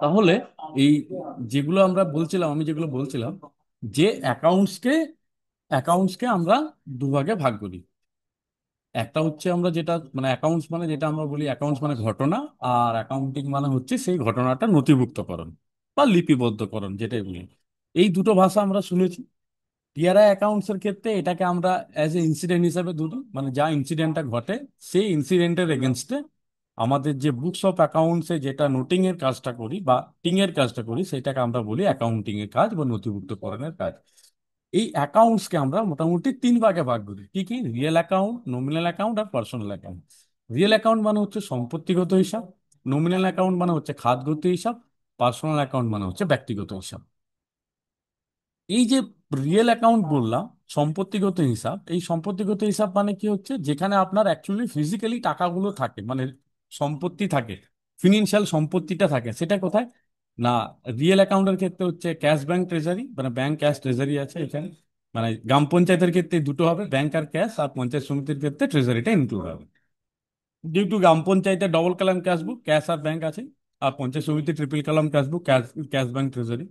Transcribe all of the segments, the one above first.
তাহলে এই যেগুলো আমরা বলছিলাম, আমি যেগুলো বলছিলাম, যে অ্যাকাউন্টসকে আমরা দুভাগে ভাগ করি। একটা হচ্ছে আমরা যেটা মানে অ্যাকাউন্টস মানে যেটা আমরা বলি অ্যাকাউন্টস মানে ঘটনা, আর অ্যাকাউন্টিং মানে হচ্ছে সেই ঘটনাটা নথিভুক্তকরণ বা লিপিবদ্ধকরণ, যেটাই বলি। এই দুটো ভাষা আমরা শুনেছি। পিআরআই অ্যাকাউন্টস এর ক্ষেত্রে এটাকে আমরা অ্যাজ এ ইনসিডেন্ট হিসাবে ধরি, মানে যা ইনসিডেন্টটা ঘটে সেই ইনসিডেন্টের এগেনস্টে আমাদের যে বুকস অফ অ্যাকাউন্টসে যেটা নোটিং এর কাজটা করি বা টিং এর কাজটা করি, সেটাকে আমরা বলি অ্যাকাউন্টিং এর কাজ বা নথিভুক্তকরণের কাজ। এই অ্যাকাউন্টসকে আমরা মোটামুটি তিন ভাগে ভাগ করি। কি কি? রিয়েল অ্যাকাউন্ট, নমিনাল অ্যাকাউন্ট আর পার্সোনাল অ্যাকাউন্ট। রিয়েল অ্যাকাউন্ট মানে হচ্ছে সম্পত্তিগত হিসাব, নমিনাল অ্যাকাউন্ট মানে হচ্ছে খাতগত হিসাব, পার্সোনাল অ্যাকাউন্ট মানে হচ্ছে ব্যক্তিগত হিসাব। এই যে রিয়েল অ্যাকাউন্ট বললাম, সম্পত্তিগত হিসাব, এই সম্পত্তিগত হিসাব মানে কি হচ্ছে, যেখানে আপনার অ্যাকচুয়ালি ফিজিক্যালি টাকাগুলো থাকে, মানে সম্পত্তি থাকে, ফিনান্সিয়াল সম্পত্তিটা থাকে, সেটা কোথায় না? রিয়েল অ্যাকাউন্টের ক্ষেত্রে হচ্ছে ক্যাশ ব্যাংক ট্রেজারি, মানে ব্যাংক ক্যাশ ট্রেজারি আছে এখানে। মানে গ্রাম পঞ্চায়েতের ক্ষেত্রে দুটো হবে, ব্যাংক আর ক্যাশ, আর পঞ্চায়েত সমিতির ক্ষেত্রে ট্রেজারিটা ইনক্লুড হবে। যেহেতু গ্রাম পঞ্চায়েতে double column cash book, cash আর ব্যাংক আছে, আর panchayat samiti triple column cash book, cash cash bank treasury.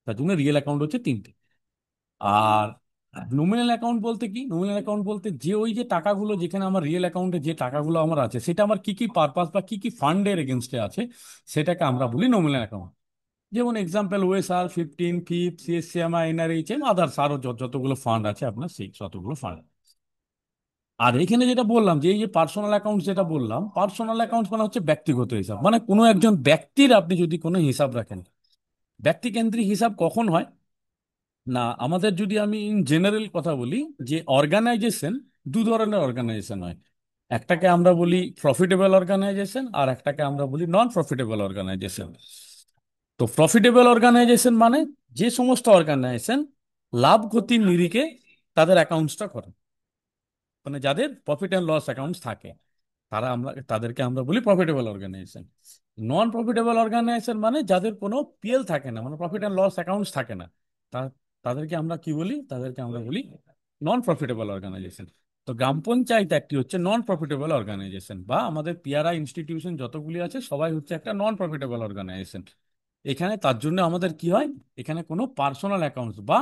তার জন্য রিয়েল অ্যাকাউন্ট হচ্ছে তিনটে। আর নমিনাল অ্যাকাউন্ট বলতে কি? নমিনাল অ্যাকাউন্ট বলতে যে ওই যে টাকাগুলো, যেখানে আমার রিয়েল অ্যাকাউন্টে যে টাকাগুলো আমার আছে, সেটা আমার কি কি পারপাস বা কি কি ফান্ডের এগেনস্টে আছে, সেটাকে আমরা বলি নমিনাল অ্যাকাউন্ট। যেমন এক্সাম্পল ওএসআর 15, ফিফ, সিএসসিএমআই, এনআরএইচএম, আদার্স আরো যতগুলো ফান্ড আছে আপনার, সেই যতগুলো ফান্ড। আর এখানে যেটা বললাম যে এই যে পার্সোনাল অ্যাকাউন্ট, যেটা বললাম পার্সোনাল অ্যাকাউন্ট মানে হচ্ছে ব্যক্তিগত হিসাব, মানে কোনো একজন ব্যক্তির আপনি যদি কোনো হিসাব রাখেন। ব্যক্তিকেন্দ্রিক হিসাব কখন হয় না? আমাদের যদি আমি ইন জেনারেল কথা বলি, যে অর্গানাইজেশন দু ধরনের অর্গানাইজেশন হয়। একটাকে আমরা বলি প্রফিটেবল অর্গানাইজেশন, আর একটাকে আমরা বলি নন প্রফিটেবল অর্গানাইজেশন। তো প্রফিটেবল অর্গানাইজেশন মানে যে সমস্ত অর্গানাইজেশন লাভ ক্ষতির নিরিখে তাদের অ্যাকাউন্টসটা করে, মানে যাদের প্রফিট অ্যান্ড লস অ্যাকাউন্টস থাকে, তাদেরকে আমরা বলি profitable organisation. Non profitable organisation মানে যাদের কোনো পিএল থাকে না, মানে প্রফিট অ্যান্ড লস অ্যাকাউন্টস থাকে না। তা- তাদেরকে আমরা কি বলি? তাদেরকে আমরা বলি নন প্রফিটেবল অর্গানাইজেশন। তো গ্রাম পঞ্চায়েত একটি হচ্ছে নন প্রফিটেবল অর্গানাইজেশন, বা আমাদের পিআরআই ইনস্টিটিউশন যতগুলি আছে সবাই হচ্ছে একটা নন প্রফিটেবল অর্গানাইজেশন। এখানে তার জন্য আমাদের কি হয়, এখানে কোনো পার্সোনাল অ্যাকাউন্টস বা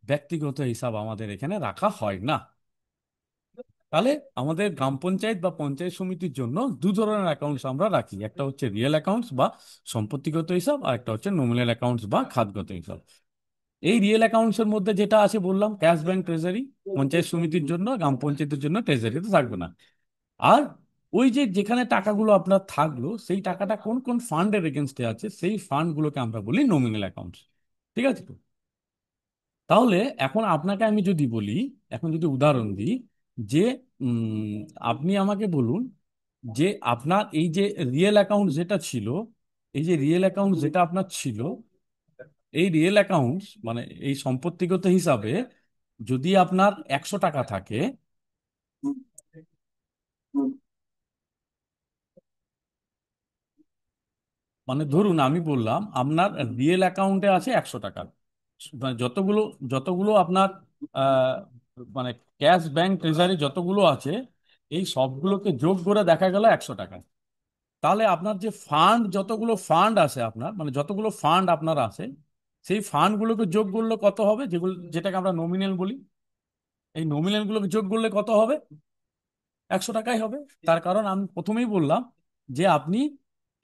ব্যক্তিগত হিসাব আমাদের এখানে রাখা হয় না। তাহলে আমাদের গ্রাম পঞ্চায়েত বা পঞ্চায়েত সমিতির জন্য দু ধরনের অ্যাকাউন্টস আমরা রাখি, একটা হচ্ছে রিয়েল অ্যাকাউন্টস বা সম্পত্তিগত হিসাব, আর একটা হচ্ছে নমিনাল অ্যাকাউন্টস বা খাতগত হিসাব। এই রিয়েল অ্যাকাউন্টস এর মধ্যে যেটা আছে বললাম ক্যাশ ব্যাংক ট্রেজারি, পঞ্চায়েত সমিতির জন্য, গ্রাম পঞ্চায়েতের জন্য ট্রেজারি তো থাকবে না। আর ওই যে যেখানে টাকাগুলো আপনার থাকলো, সেই টাকাটা কোন কোন ফান্ডের এগেনস্টে আছে, সেই ফান্ডগুলোকে আমরা বলি নমিনাল অ্যাকাউন্টস। ঠিক আছে তো? তাহলে এখন আপনাকে আমি যদি বলি, এখন যদি উদাহরণ দিই, যে উম, আপনি আমাকে বলুন যে আপনার এই যে রিয়েল অ্যাকাউন্ট যেটা ছিল, এই যে রিয়েল অ্যাকাউন্ট যেটা আপনার ছিল, এই রিয়েল অ্যাকাউন্ট মানে এই সম্পত্তিগত হিসাবে যদি আপনার 100 টাকা থাকে, মানে ধরুন আমি বললাম আপনার রিয়েল অ্যাকাউন্টে আছে 100 টাকা, মানে যতগুলো যতগুলো আপনার আহ, মানে ক্যাশ ব্যাংক ট্রেজারি যতগুলো আছে, এই সবগুলোকে যোগ করে দেখা গেল 100 টাকা। তাহলে আপনার যে ফান্ড, যতগুলো ফান্ড আছে আপনার, মানে যতগুলো ফান্ড আপনার আছে, সেই ফান্ডগুলোকে যোগ করলে কত হবে, যেগুলো যেটাকে আমরা নমিনাল বলি, এই নমিনাল গুলোকে যোগ করলে কত হবে? 100 টাকাই হবে। তার কারণ আমি প্রথমেই বললাম যে আপনি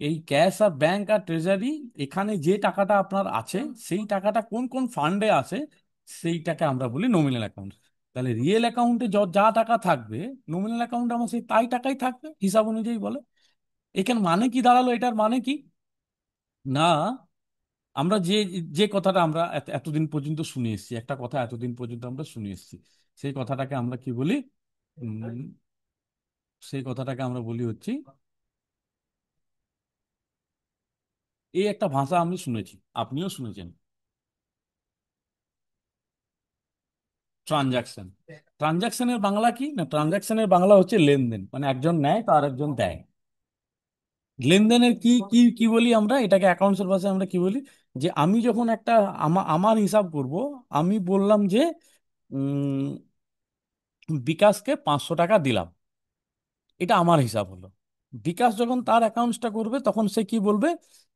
এই ক্যাশ আর ব্যাংক আর ট্রেজারি, এখানে যে টাকাটা আপনার আছে, সেই টাকাটা কোন কোন ফান্ডে আছে, সেইটাকে আমরা বলি নমিনাল অ্যাকাউন্ট। তাহলে রিয়েল অ্যাকাউন্টে যা টাকা থাকবে, নমিনাল অ্যাকাউন্টে আমার সেই তাই টাকাই থাকবে হিসাব অনুযায়ী বলে। এখানে মানে কি দাঁড়ালো? এটার মানে কি না, আমরা যে যে কথাটা আমরা এতদিন পর্যন্ত শুনে এসেছি, একটা কথা এতদিন পর্যন্ত আমরা শুনে এসেছি, সেই কথাটাকে আমরা কি বলি? উম, সেই কথাটাকে আমরা বলি হচ্ছে, এই একটা ভাষা আমি শুনেছি, আপনিও শুনেছেন, ট্রানজাকশন। ট্রানজাকশনের বাংলা কি না? ট্রানজাকশনের বাংলা হচ্ছে লেনদেন, মানে একজন নেয় তো আরেকজন দেয়। লেনদেনের কি কি কি বলি আমরা এটাকে? অ্যাকাউন্টসের ভাষায় আমরা কি বলি? যে আমি যখন একটা আমার হিসাব করব, আমি বললাম যে বিকাশকে 500 টাকা দিলাম, এটা আমার হিসাব হলো। বিকাশ যখন তার অ্যাকাউন্টসটা করবে তখন সে কি বলবে,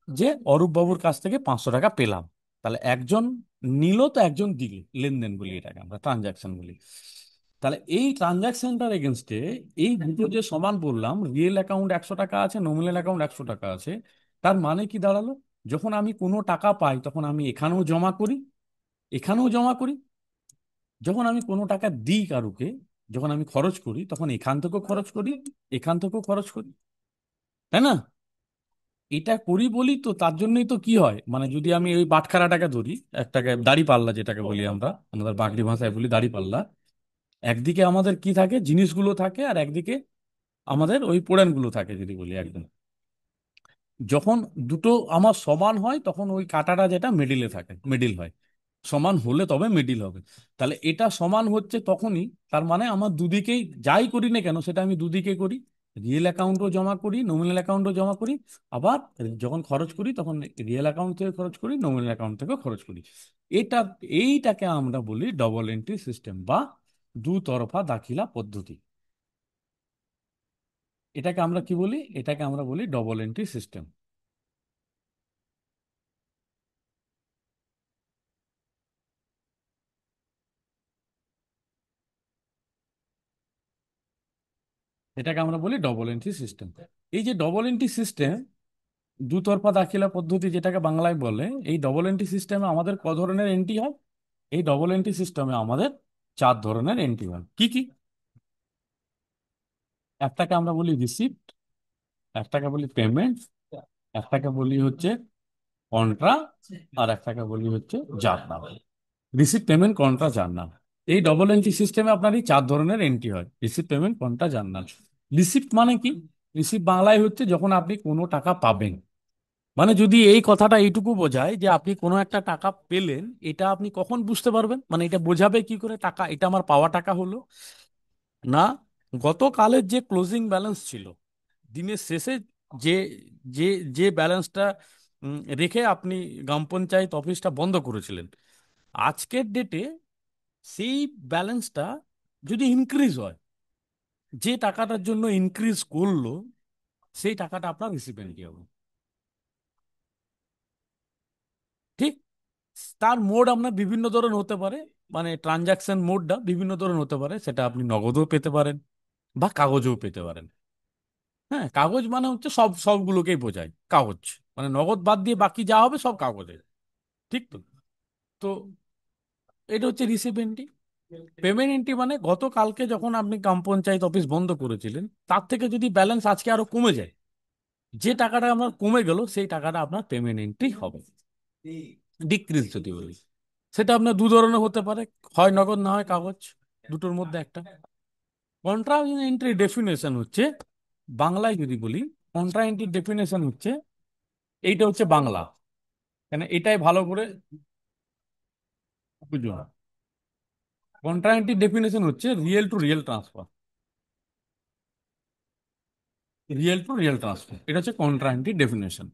যে অরূপ বাবুর কাছ থেকে 500 টাকা পেলাম। তাহলে একজন নিল তো একজন দিল, লেনদেন বলি এটাকে আমরা, ট্রানজাকশন বলি। তাহলে এই ট্রানজাকশনটার এগেনস্টে এই দুটো যে সমান বললাম, রিয়েল অ্যাকাউন্ট 100 টাকা আছে, নমিনাল অ্যাকাউন্ট 100 টাকা আছে, তার মানে কি দাঁড়ালো, যখন আমি কোনো টাকা পাই তখন আমি এখানেও জমা করি, এখানেও জমা করি। যখন আমি কোনো টাকা দিই কারুকে, যখন আমি খরচ করি তখন এখান থেকেও খরচ করি, এখান থেকেও খরচ করি, তাই না? এটা করি বলি তো, তার জন্যই তো কি হয়, মানে যদি আমি ওই বাটখারাটাকে ধরি, একটাকে দাড়ি পাল্লা যেটাকে বলি আমরা, আমাদের বাগড়ি ভাষায় বলি দাড়ি পাল্লা। একদিকে আমাদের কি থাকে, জিনিসগুলো থাকে, আর একদিকে আমাদের ওই পোড়েনগুলো থাকে যদি বলি একদম। যখন দুটো আমার সমান হয় তখন ওই কাঁটাটা যেটা মিডিলে থাকে, মিডিল হয়, সমান হলে তবে মিডিল হবে। তাহলে এটা সমান হচ্ছে তখনই, তার মানে আমার দুদিকেই যাই করি না কেন সেটা আমি দুদিকে করি, রিয়েল অ্যাকাউন্টও জমা করি, নমিনাল অ্যাকাউন্টও জমা করি। আবার যখন খরচ করি তখন রিয়েল অ্যাকাউন্ট থেকে খরচ করি, নমিনাল অ্যাকাউন্ট থেকেও খরচ করি। এটা, এইটাকে আমরা বলি ডবল এন্ট্রি সিস্টেম বা দুতরফা দাখিলা পদ্ধতি। এটাকে আমরা কি বলি, এটাকে আমরা বলি ডবল এন্ট্রি সিস্টেম। এটাকে আমরা বলি ডবল এন্ট্রি সিস্টেম। এই যে ডবল এন্ট্রি সিস্টেম, দুতরফা দাখিলা পদ্ধতি যেটাকে বাংলায় বলে, এই ডবল এন্ট্রি সিস্টেমে আমাদের ক ধরনের এন্ট্রি হয়? এই ডবল এন্ট্রি সিস্টেমে আমাদের 4 ধরনের এন্ট্রি হয়। কি কি? একটাকে আমরা বলি রিসিপ্ট, একটাকে বলি পেমেন্ট, একটাকে বলি হচ্ছে কন্ট্রা, আর একটাকে বলি হচ্ছে journal. Receipt, payment, contra, journal. এই ডবল এন্ট্রি সিস্টেমে আপনার এই 4 ধরনের এন্ট্রি হয়, receipt, payment, contra, journal. Receipt মানে কি? রিসিপ্ট বাংলায় হচ্ছে যখন আপনি কোনো টাকা পাবেন, মানে যদি এই কথাটা এইটুকু বোঝায় যে আপনি কোনো একটা টাকা পেলেন, এটা আপনি কখন বুঝতে পারবেন, মানে এটা বোঝাবে কি করে টাকা, এটা আমার পাওয়া টাকা হলো না, গতকালের যে ক্লোজিং ব্যালেন্স ছিল, দিনের শেষে যে যে যে ব্যালেন্সটা রেখে আপনি গ্রাম পঞ্চায়েত অফিসটা বন্ধ করেছিলেন, আজকের ডেটে সেই ব্যালেন্সটা যদি ইনক্রিজ হয়, যে টাকাটার জন্য ইনক্রিজ করলো, সেই টাকাটা আপনার রিসিপিয়েন্ট হবে। ঠিক। তার মোড আপনার বিভিন্ন ধরনের হতে পারে, মানে ট্রানজাকশন মোডটা বিভিন্ন ধরনের হতে পারে, সেটা আপনি নগদও পেতে পারেন বা কাগজেও পেতে পারেন। হ্যাঁ, কাগজ মানে হচ্ছে সবগুলোকেই বোঝায় কাগজ, মানে নগদ বাদ দিয়ে বাকি যা হবে সব কাগজে। ঠিক তো? তো এটা হচ্ছে রিসিপিয়েন্টই। পেমেন্ট এন্ট্রি মানে গতকালকে যখন আপনি গ্রাম পঞ্চায়েত অফিস বন্ধ করেছিলেন, তার থেকে যদি ব্যালেন্স আজকে আরো কমে যায়, যে টাকাটা আপনার কমে গেল সেই টাকাটা আপনার পেমেন্ট এন্ট্রি হবে। ডিক্রিজ যদি বলি, সেটা আপনার দু ধরনের হতে পারে, হয় নগদ না হয় কাগজ, দুটোর মধ্যে একটা। কন্ট্রা এন্ট্রি ডেফিনেশন হচ্ছে, বাংলায় যদি বলি, কন্ট্রা এন্ট্রি ডেফিনেশন হচ্ছে, এইটা হচ্ছে বাংলা, কেন এটাই ভালো করে বুঝুন। কন্ট্রা এন্ট্রি ডেফিনেশন হচ্ছে real two real transfer, real two real transfer, এটা হচ্ছে কন্ট্রা এন্ট্রি ডেফিনেশন।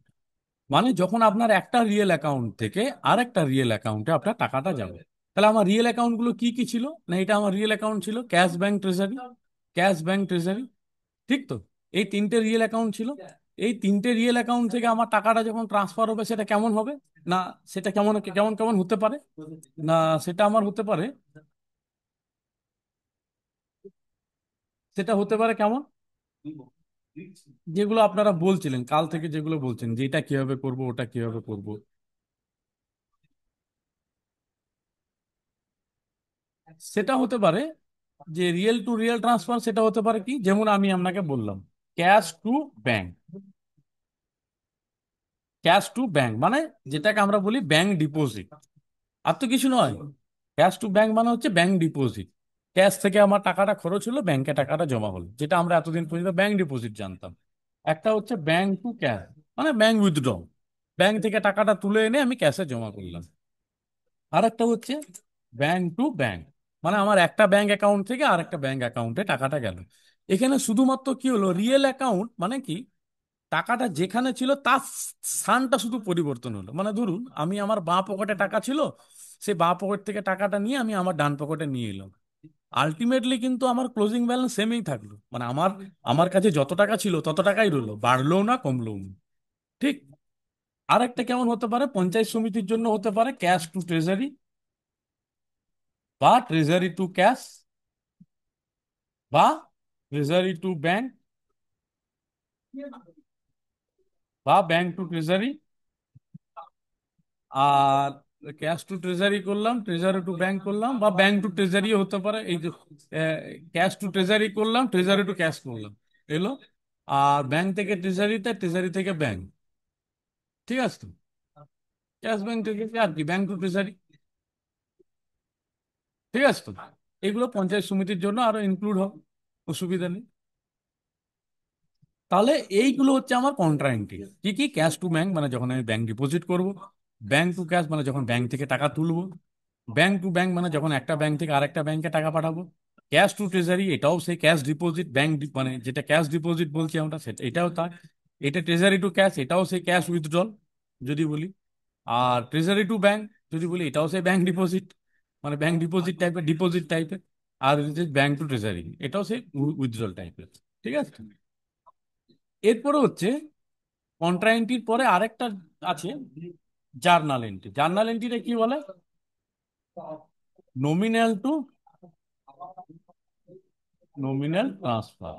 মানে যখন আপনার একটা রিয়েল অ্যাকাউন্ট থেকে আরেকটা রিয়েল অ্যাকাউন্টে আপনার টাকাটা যাবে। তাহলে আমার রিয়েল অ্যাকাউন্ট গুলো কি কি ছিল, না এটা আমার রিয়েল অ্যাকাউন্ট ছিল cash bank treasury, cash bank treasury. ঠিক তো? এই তিনটে রিয়েল অ্যাকাউন্ট ছিল। এই তিনটে রিয়েল অ্যাকাউন্ট থেকে আমার টাকাটা যখন ট্রান্সফার হবে সেটা কেমন হবে, না সেটা কেমন কেমন কেমন হতে পারে, না সেটা আমার হতে পারে, সেটা হতে পারে কেমন, যেগুলো আপনারা বলছিলেন কাল থেকে, যেগুলো বলছেন যে এটা কিভাবে করব, ওটা কিভাবে করব, সেটা হতে পারে যে রিয়েল টু রিয়েল ট্রান্সফার। সেটা হতে পারে কি, যেমন আমি আপনাকে বললাম cash to bank, cash to bank মানে যেটাকে আমরা বলি ব্যাংক ডিপোজিট, আর তো কিছু নয়। ক্যাশ টু ব্যাংক মানে হচ্ছে ব্যাংক ডিপোজিট, ক্যাশ থেকে আমার টাকাটা খরচ হলো, ব্যাংকে টাকাটা জমা হলো, যেটা আমরা এতদিন পর্যন্ত ব্যাংক ডিপোজিট জানতাম। একটা হচ্ছে ব্যাংক টু ক্যাশ, মানে ব্যাংক উইথড্র, ব্যাংক থেকে টাকাটা তুলে এনে আমি ক্যাশে জমা করলাম। আর একটা হচ্ছে ব্যাংক টু ব্যাংক, মানে আমার একটা ব্যাংক অ্যাকাউন্ট থেকে আর একটা ব্যাংক অ্যাকাউন্টে টাকাটা গেল। এখানে শুধুমাত্র কি হলো, রিয়েল অ্যাকাউন্ট মানে কি, টাকাটা যেখানে ছিল তার স্থানটা শুধু পরিবর্তন হলো। মানে ধরুন আমি আমার বাঁ পকেটে টাকা ছিল, সেই বাঁ পকেট থেকে টাকাটা নিয়ে আমি আমার ডান পকেটে নিয়ে এলাম। আলটিমেটলি কিন্তু আমার ক্লোজিং ব্যালেন্স সেমই থাকলো, মানে আমার আমার কাছে যত টাকা ছিল তত টাকাই রইলো, বাড়লোও না কমলোও না। ঠিক। আর একটা কেমন হতে পারে, পঞ্চায়েত সমিতির জন্য হতে পারে ক্যাশ টু ট্রেজারি, বা ট্রেজারি টু ক্যাশ, বা ট্রেজারি টু ব্যাংক, বা ব্যাংক টু ট্রেজারি। আর ক্যাশ টু ট্রেজারি করলাম, ট্রেজারি টু ব্যাংক করলাম, বা ব্যাংক টু ট্রেজারিও হতে পারে। এই যে ক্যাশ টু ট্রেজারি করলাম, ট্রেজারি টু ক্যাশ করলাম, এলো। আর ব্যাংক থেকে ট্রেজারিতে, ট্রেজারি থেকে ব্যাংক। ঠিক আছে তো? ক্যাশ ব্যাংক থেকে আর কি ব্যাংক টু ট্রেজারি। ঠিক আছে তো? এগুলো পঞ্চায়েত সমিতির জন্য আরো ইনক্লুড হবে, অসুবিধা নেই। তাহলে এইগুলো হচ্ছে আমার কন্ট্রাইন্টি। কি কি? ক্যাশ টু ব্যাংক মানে যখন আমি ব্যাংক ডিপোজিট করব, ব্যাংক টু ক্যাশ মানে যখন ব্যাংক থেকে টাকা তুলবো, ব্যাংক টু ব্যাংক মানে যখন একটা ব্যাংক থেকে আরেকটা ব্যাংকে টাকা পাঠাবো, ক্যাশ টু ট্রেজারি এটাও সেই ক্যাশ ডিপোজিট, ব্যাংক মানে যেটা ক্যাশ ডিপোজিট বলছি আমরা সেটা, এটাও তার। এটা ট্রেজারি টু ক্যাশ, এটাও সেই ক্যাশ উইথড্রল যদি বলি। আর ট্রেজারি টু ব্যাংক যদি বলি, এটাও সেই ব্যাংক ডিপোজিট, মানে ব্যাংক ডিপোজিট টাইপের, ডিপোজিট টাইপের। আর ব্যাংক টু ট্রেজারি এটাও সেই উইথড্রল টাইপের। ঠিক আছে। এরপরে হচ্ছে কন্ট্রা এন্ট্রির পরে আরেকটা আছে, জার্নাল এন্ট্রি। জার্নাল এন্ট্রিটা কি বলে? Nominal to nominal transfer.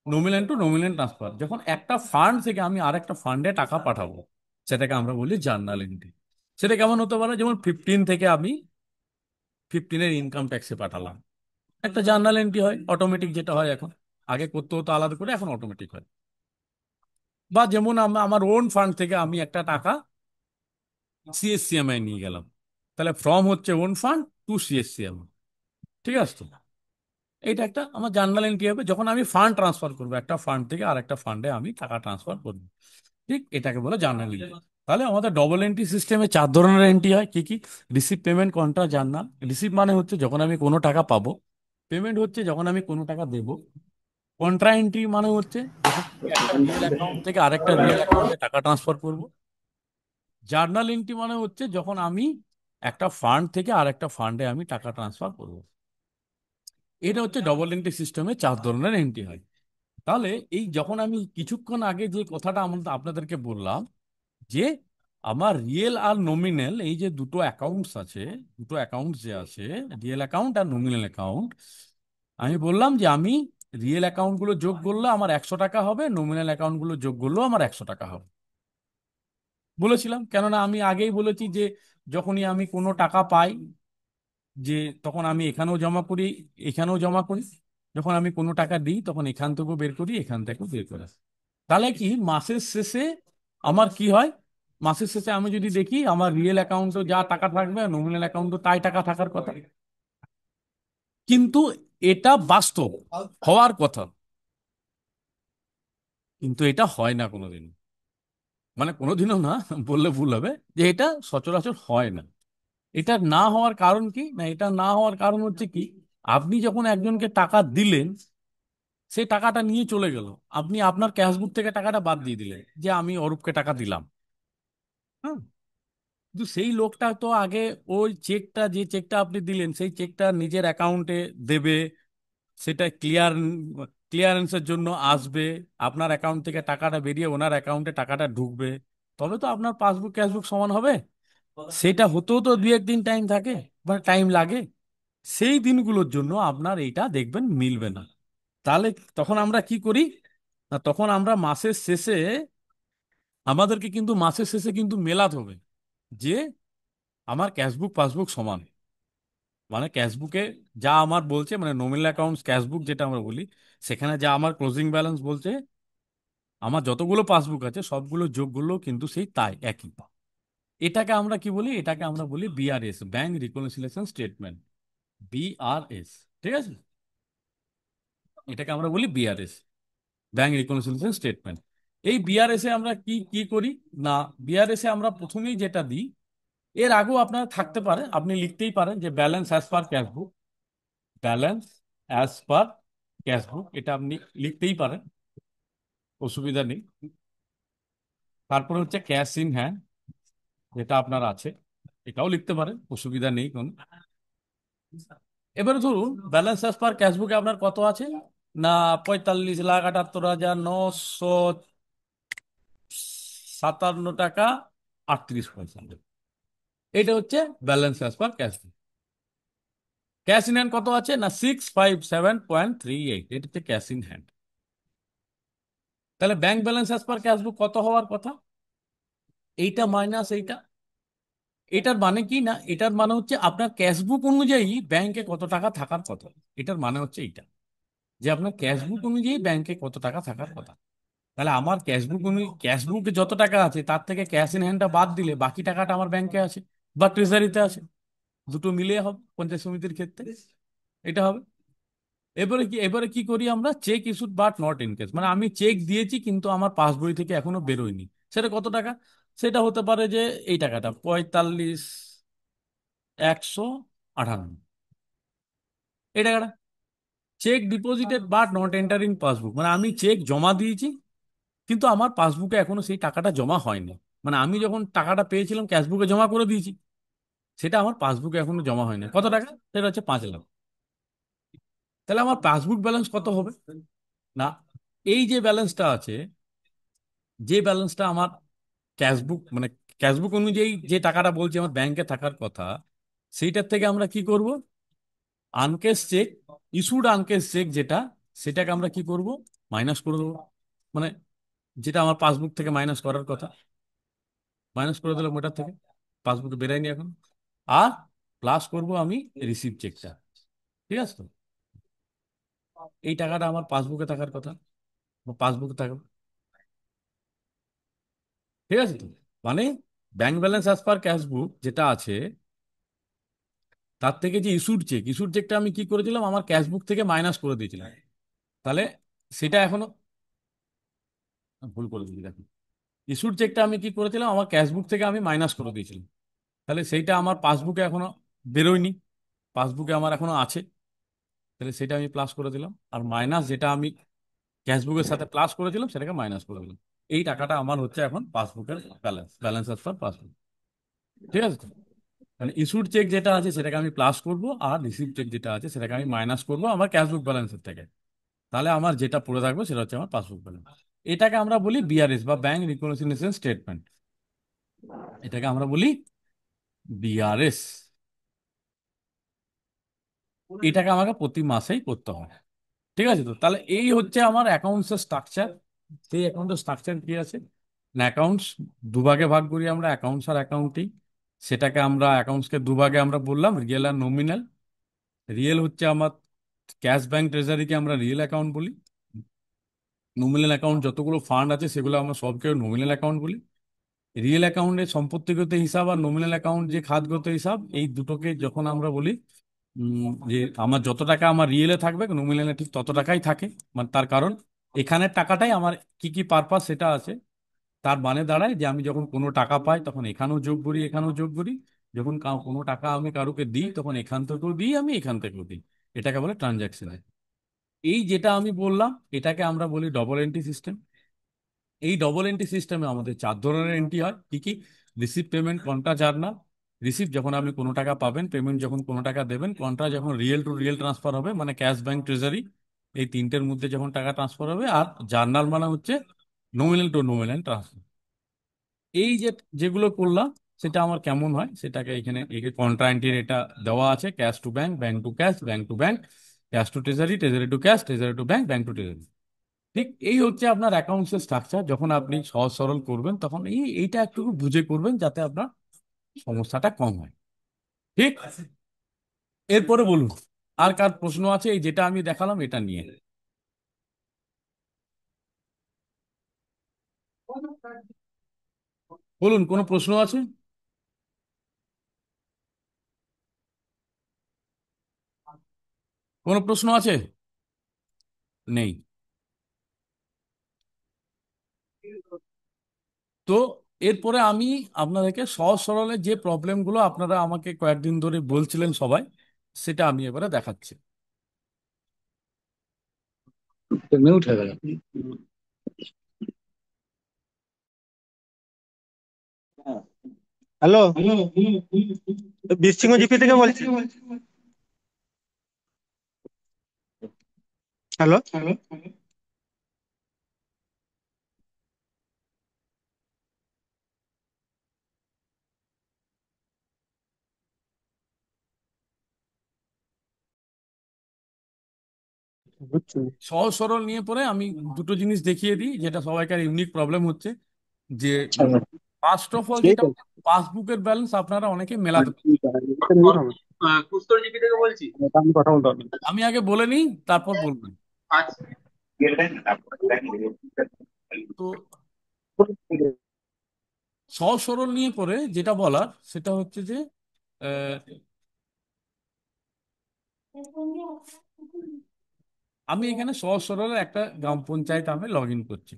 Nominal to nominal transfer, যখন একটা ফান্ড থেকে আমি আরেকটা ফান্ডে টাকা পাঠাবো, সেটাকে আমরা বলি জার্নাল এন্ট্রি। সেটা কেমন হতে পারে? যেমন 15 থেকে আমি 15-এর ইনকাম ট্যাক্সে পাঠালাম, একটা জার্নাল এন্ট্রি হয় অটোমেটিক, যেটা হয় এখন। আগে করতে হতো আলাদা করে, এখন অটোমেটিক হয়। বা যেমন আমার ওন ফান্ড থেকে আমি একটা টাকা সিএসসিএমআই নিয়ে গেলাম, তাহলে ফ্রম হচ্ছে ওন ফান্ড টু সিএসসিএমআই। ঠিক আছে তো? এটা একটা আমার জার্নাল এন্ট্রি হবে, যখন আমি ফান্ড ট্রান্সফার করবো, একটা ফান্ড থেকে আরেকটা ফান্ডে আমি টাকা ট্রান্সফার করবো। ঠিক, এটাকে বলে জার্নাল এন্ট্রি। তাহলে আমাদের ডবল এন্ট্রি সিস্টেমে 4 ধরনের এন্ট্রি হয়। কি কি? Receive, payment, contra, journal. Receive মানে হচ্ছে যখন আমি কোনো টাকা পাবো, পেমেন্ট হচ্ছে যখন আমি কোনো টাকা দেবো, কন্ট্রা এন্ট্রি মানে হচ্ছে যখন আমি একটা রিয়েল অ্যাকাউন্ট থেকে আরেকটা রিয়েল অ্যাকাউন্টে টাকা ট্রান্সফার করব, জার্নাল এন্ট্রি মানে হচ্ছে যখন আমি একটা ফান্ড থেকে আরেকটা ফান্ডে আমি টাকা ট্রান্সফার করব। এটা হচ্ছে ডবল এন্ট্রি সিস্টেমে 4 ধরনের এন্ট্রি হয়। তাহলে এই যখন আমি কিছুক্ষণ আগে যে কথাটা আপনাদেরকে বললাম, যে আমার রিয়েল আর নমিনাল এই যে দুটো অ্যাকাউন্টস আছে, দুটো অ্যাকাউন্ট যে আছে, রিয়েল অ্যাকাউন্ট আর নমিনাল অ্যাকাউন্ট, আমি বললাম যে আমি রিয়েল অ্যাকাউন্টগুলো যোগ করলে আমার 100 টাকা হবে, নমিনাল অ্যাকাউন্টগুলো যোগ করলেও আমার 100 টাকা হবে। বলেছিলাম, কেননা আমি আগেই বলেছি যে যখনই আমি কোনো টাকা পাই, যে তখন আমি এখানেও জমা করি, এখানেও জমা করি। যখন আমি কোনো টাকা দিই তখন এখান থেকেও বের করি, এখান থেকেও বের করি। তাহলে কি মাসের শেষে আমার কি হয়? মাসের শেষে আমি যদি দেখি আমার রিয়েল অ্যাকাউন্টে যা টাকা থাকবে, নমিনাল অ্যাকাউন্টে তাই টাকা থাকার কথা। কিন্তু এটা বাস্তব, হওয়ার কথা, কিন্তু এটা হয় না কোনোদিন। মানে কোনোদিনও না, বললে ভুল হবে, যে এটা সচরাচর হয় না। এটা না হওয়ার কারণ কি? না, এটা না হওয়ার কারণ হচ্ছে কি, আপনি যখন একজনকে টাকা দিলেন, সেই টাকাটা নিয়ে চলে গেল, আপনি আপনার ক্যাশবুক থেকে টাকাটা বাদ দিয়ে দিলেন যে আমি অরূপকে টাকা দিলাম। হ্যাঁ। কিন্তু সেই লোকটা তো আগে ওই চেকটা, যে চেকটা আপনি দিলেন, সেই চেকটা নিজের অ্যাকাউন্টে দেবে, সেটা ক্লিয়ারেন্সের জন্য আসবে, আপনার অ্যাকাউন্ট থেকে টাকাটা বেরিয়ে ওনার অ্যাকাউন্টে টাকাটা ঢুকবে, তবে তো আপনার পাসবুক ক্যাশবুক সমান হবে। সেটা হতেও তো 2-1 দিন টাইম থাকে বা টাইম লাগে। সেই দিনগুলোর জন্য আপনার এইটা দেখবেন মিলবে না। তাহলে তখন আমরা কি করি? না, তখন আমরা মাসের শেষে, আমাদেরকে কিন্তু মাসের শেষে কিন্তু মেলাতে হবে যে আমার ক্যাশবুক পাসবুক সমান। মানে ক্যাশবুকে যা আমার বলছে, মানে নমিনাল অ্যাকাউন্টস ক্যাশবুক যেটা আমরা বলি, সেখানে যা আমার ক্লোজিং ব্যালেন্স বলছে, আমার যতগুলো পাসবুক আছে সবগুলো যোগগুলো কিন্তু সেই তাই একই। এটাকে আমরা কি বলি? এটাকে আমরা বলি BRS, bank reconciliation statement, BRS. ঠিক আছে? এটাকে আমরা বলি বিআরএস, ব্যাংক রিকনসিলিয়েশন স্টেটমেন্ট। এই বিআরএস এ আমরা কি কি করি? না, বিআরএস এ আমরা প্রথমেই যেটা দিই, এর আগেও আপনার থাকতে পারে, আপনি লিখতেই পারেন যে ব্যালেন্স অ্যাজ পার ক্যাশবুক, ব্যালেন্স অ্যাজ পার ক্যাশবুক, এটা আপনি লিখতেই পারেন, অসুবিধা নেই। তারপরে হচ্ছে ক্যাশ ইন হ্যান্ড, যেটা আপনার আছে, এটাও লিখতে পারেন, অসুবিধা নেই কোনো। এবারে ধরুন ব্যালেন্স অ্যাজ পার ক্যাশবুকে আপনার কত আছে, না 45,78,957 টাকা 38 পয়সা। এটা হচ্ছে balance as per cashbook. Cash in hand কত আছে, না 657.38, এটা হচ্ছে ক্যাশ ইন হ্যান্ড। তাহলে ব্যাংক ব্যালেন্স অ্যাজ পার ক্যাশবুক কত হওয়ার কথা, এইটা মাইনাস এইটা। এটার মানে কি, না এটার মানে হচ্ছে আপনার ক্যাশবুক অনুযায়ী ব্যাংকে কত টাকা থাকার কথা। এটার মানে হচ্ছে এইটা, যে আপনার ক্যাশবুক অনুযায়ী ব্যাংকে কত টাকা থাকার কথা। তাহলে আমার ক্যাশবুকে যত টাকা আছে তার থেকে ক্যাশ ইন হ্যান্ডটা বাদ দিলে বাকি টাকাটা আমার ব্যাংকে আছে বা ট্রেজারিতে আছে, দুটো মিলিয়ে হবে পঞ্চায়েত সমিতির ক্ষেত্রে। এটা হবে। এবারে কি করি আমরা, cheque issued but not encashed, মানে আমি চেক দিয়েছি কিন্তু আমার পাসবই থেকে এখনো বেরোয়নি। সেটা কত টাকা, সেটা হতে পারে যে এই টাকাটা 45,158, এই টাকাটা। Cheque deposited but not enter in passbook, মানে আমি চেক জমা দিয়েছি কিন্তু আমার পাসবুকে এখনো সেই টাকাটা জমা হয়নি। মানে আমি যখন টাকাটা পেয়েছিলাম ক্যাশবুকে জমা করে দিয়েছি, সেটা আমার পাসবুকে এখনো জমা হয়নি। কত টাকা, সেটা হচ্ছে 5 লাখ। তাহলে আমার পাসবুক ব্যালেন্স কত হবে, না এই যে ব্যালেন্সটা আছে, যে ব্যালেন্সটা আমার ক্যাশবুক মানে ক্যাশবুক অনুযায়ী যে টাকাটা বলছি আমার ব্যাংকে থাকার কথা, সেইটার থেকে আমরা কি করব, আনকেস চেক, ইস্যুড আনকেস চেক যেটা, সেটাকে আমরা কি করব, মাইনাস করে দেবো। মানে যেটা আমার পাসবুক থেকে মাইনাস করার কথা, মাইনাস করে দিলাম ওটার থেকে, পাসবুকে বেরায়নি এখন। আর প্লাস করব আমি রিসিভ চেকটা। ঠিক আছে তো, এই টাকাটা আমার পাসবুকে থাকার কথা, পাসবুকে থাকবে। ঠিক আছে তো, মানে ব্যাংক ব্যালেন্স অ্যাজ পার ক্যাশবুক যেটা আছে, তার থেকে যে ইস্যুড চেকটা আমি কি করেছিলাম, আমার ক্যাশবুক থেকে মাইনাস করে দিয়েছিলাম। তাহলে সেটা এখনো ভুল করে দিয়েছি, দেখুন। ইস্যুড চেকটা আমি কি করেছিলাম, আমার ক্যাশবুক থেকে আমি মাইনাস করে দিয়েছিলাম। তাহলে সেইটা আমার পাসবুকে এখনো বেরোয়নি, পাসবুকে আমার এখনো আছে। তাহলে সেটা আমি প্লাস করে দিলাম, আর মাইনাস যেটা আমি ক্যাশবুকের সাথে প্লাস করেছিলাম সেটাকে মাইনাস করে দিলাম। এই টাকাটা আমার হচ্ছে এখন পাসবুকের balance, balance as per passbook. ঠিক আছে তো? মানে ইস্যুড চেক যেটা আছে সেটাকে আমি প্লাস করব, আর রিসিভ চেক যেটা আছে সেটাকে আমি মাইনাস করব আমার ক্যাশবুক ব্যালেন্সের থেকে। তাহলে আমার যেটা পড়ে থাকবে সেটা হচ্ছে আমার পাসবুক ব্যালেন্স। এটাকে আমরা বলি বিআরএস বা ব্যাংক রিকনসিলিয়েশন স্টেটমেন্ট। এটাকে আমরা বলি বিআরএস। এটাকে আমাকে প্রতি মাসেই করতে হয়। ঠিক আছে তো, তাহলে এই হচ্ছে আমার অ্যাকাউন্টসের স্ট্রাকচার। সেই অ্যাকাউন্টের স্ট্রাকচার কি আছে, না অ্যাকাউন্টস দুভাগে ভাগ করি আমরা, অ্যাকাউন্টস আর অ্যাকাউন্টিং। সেটাকে আমরা অ্যাকাউন্টসকে দুভাগে আমরা বললাম, রিয়েল আর নমিনাল। রিয়েল হচ্ছে আমার ক্যাশ ব্যাংক ট্রেজারিকে আমরা রিয়েল অ্যাকাউন্ট বলি। নমিনাল অ্যাকাউন্ট যতগুলো ফান্ড আছে সেগুলো আমরা সবকে নমিনাল অ্যাকাউন্ট বলি। রিয়েল অ্যাকাউন্টে সম্পত্তিগত হিসাব আর নমিনাল অ্যাকাউন্ট যে খাতগত হিসাব, এই দুটোকে যখন আমরা বলি যে আমার যত টাকা আমার রিয়েলে থাকবে নমিনালে ঠিক তত টাকাই থাকে। মানে তার কারণ এখানের টাকাটাই আমার কি কি পারপাস সেটা আছে। তার মানে দাঁড়ায় যে আমি যখন কোনো টাকা পাই তখন এখানেও যোগ করি, এখানেও যোগ করি। যখন কোনো টাকা আমি কারোকে দিই তখন এখান থেকেও দিই, আমি এখান থেকেও দিই। এটাকে বলে ট্রানজাকশন। এই যেটা আমি বললাম এটাকে আমরা বলি ডবল এন্ট্রি সিস্টেম। এই ডবল এন্ট্রি সিস্টেমে আমাদের 4 ধরনের এন্ট্রি হয়। কি কি, receive payment, contra, journal. Receive যখন আপনি কোনো টাকা পাবেন, পেমেন্ট যখন কোনো টাকা দেবেন, কন্ট্রা যখন রিয়েল টু রিয়েল ট্রান্সফার হবে মানে ক্যাশ ব্যাংক ট্রেজারি, এই তিনটের মধ্যে যখন টাকা ট্রান্সফার হবে। আর জার্নাল মানে হচ্ছে নমিনাল টু নমিনাল ট্রান্সফার। এই যে যেগুলো করলাম সেটা আমার কেমন হয় সেটাকে এখানে কন্ট্রা এন্ট্রির এটা দেওয়া আছে, cash to bank, bank to cash, bank to bank, cash to treasury, treasury to cash, treasury to bank, bank to treasury. ঠিক এই হচ্ছে আপনার অ্যাকাউন্টসের স্ট্রাকচার। যখন আপনি সহজ সরল করবেন তখন এইটা একটু বুঝে করবেন যাতে আপনার সমস্যাটা কম হয়। ঠিক, এরপরে বলুন আর কার প্রশ্ন আছে এই যেটা আমি দেখালাম এটা নিয়ে। বলুন, কোনো প্রশ্ন আছে? কোনো প্রশ্ন আছে? নেই? তো এরপরে আমি আপনাদেরকে সহজ সরলে যে প্রবলেমগুলো আপনারা আমাকে কয়েকদিন ধরে বলছিলেন সবাই, সেটা আমি এবারে দেখাচ্ছি। মিউট হয়ে গেল। হ্যালো, বৃশ্চিং জিপি থেকে বলছি। হ্যালো। বুঝছি। সহজ সরল নিয়ে পরে আমি দুটো জিনিস দেখিয়ে দিই, যেটা সবাইকার ইউনিক প্রবলেম হচ্ছে। যে ফার্স্ট অফ অল ঠিক যেটা আছে। পাসবুকের ব্যালেন্স আপনারা অনেকে আর মেলাতে কি পারছেন। করা যায়? এটা mute হবে। কুস্তর জিপি থেকে বলছি। এটা আমি কথা বলতে পারবো না। আমি আগে বলে নিই, তারপর বলবেন। আচ্ছা। তো সহজ সরল নিয়ে পরে যেটা বলার সেটা হচ্ছে যে আহ, আমি এখানে সহজ সরল একটা গ্রাম পঞ্চায়েত আমি লগ ইন করছি।